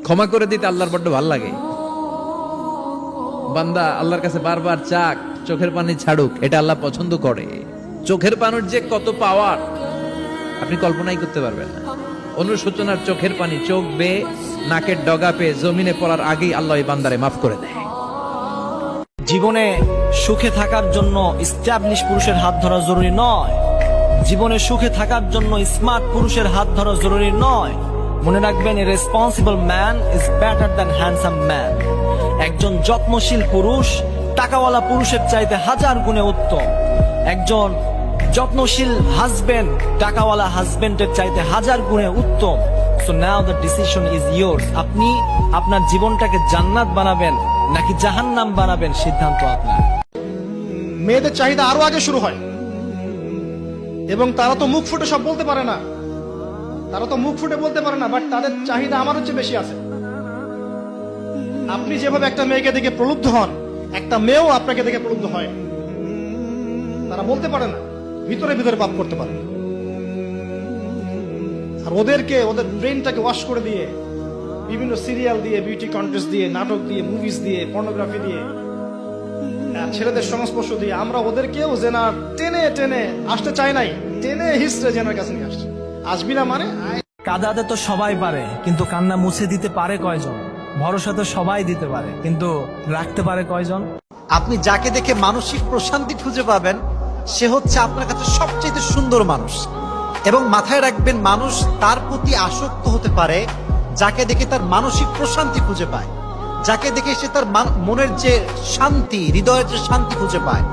ক্ষমা করে দিতে আল্লাহর বড্ড ভাল লাগে। বান্দা আল্লাহর কাছে বারবার চাক, চোখের পানি ছাড়ুক, এটা আল্লাহ পছন্দ করে। চোখের পানির যে কত পাওয়ার আপনি কল্পনাই করতে পারবেন না। অনুশোচনার চোখের পানি চোখ বেয়ে নাকের ডগা পেয়ে জমিনে পড়ার আগেই আল্লাহ এই বান্দারে মাফ করে দেয়। জীবনে সুখে থাকার জন্য স্ট্যাবলিশ পুরুষের হাত ধরা জরুরি নয়। জীবনে সুখে থাকার জন্য স্মার্ট পুরুষের হাত ধরা জরুরি নয়। মনে রাখবেন, এ responsible man is better than handsome man. একজন যত্নশীল পুরুষ টাকাওয়ালা পুরুষের চাইতে হাজার গুণে উত্তম। একজন যত্নশীল হাজবেন্ড টাকাওয়ালা হাজবেন্ডের চাইতে হাজার গুণে উত্তম। So now the decision is yours. আপনি আপনার জীবনটাকে জান্নাত বানাবেন নাকি জাহান্নাম বানাবেন, সিদ্ধান্ত আপনার। মেয়েদের চাহিদা আরো আগে শুরু হয়, এবং তারা তো মুখ ফুটে সব বলতে পারে না, বাট তাদের চাহিদা আমার হচ্ছে বেশি আছে। আপনি যেভাবে একটা মেয়েকে দেখে প্রলুব্ধ হন, একটা মেয়েও আপনাকে দেখে প্রলুব্ধ হয়। তারা বলতে পারে না, ভিতরে ভিতরে পাপ করতে পারে। আর ওদের ব্রেনটাকে ওয়াশ করে দিয়ে বিভিন্ন সিরিয়াল দিয়ে, বিউটি কন্টেস্ট দিয়ে, নাটক দিয়ে, মুভিজ দিয়ে, পর্নোগ্রাফি দিয়ে, ছেলেদের সংস্পর্শ দিয়ে আমরা ওদেরকেও জেনা টেনে টেনে আসতে চাই নাই, টেনে হিস্ট্রে জেনার কাছে নিয়ে আসছে। আসবি না মানে কাঁদাতে তো সবাই পারে, কিন্তু কান্না মুছে দিতে পারে কয়জন? ভরসা তো সবাই দিতে পারে, কিন্তু রাখতে পারে কয়জন? আপনি যাকে দেখে মানসিক প্রশান্তি খুঁজে পাবেন, সে হচ্ছে আপনার কাছে সবচেয়ে সুন্দর মানুষ। এবং মাথায় রাখবেন, মানুষ তার প্রতি আসক্ত হতে পারে যাকে দেখে তার মানসিক প্রশান্তি খুঁজে পায়, যাকে দেখে সে তার মনের যে শান্তি, হৃদয়ের যে শান্তি খুঁজে পায়।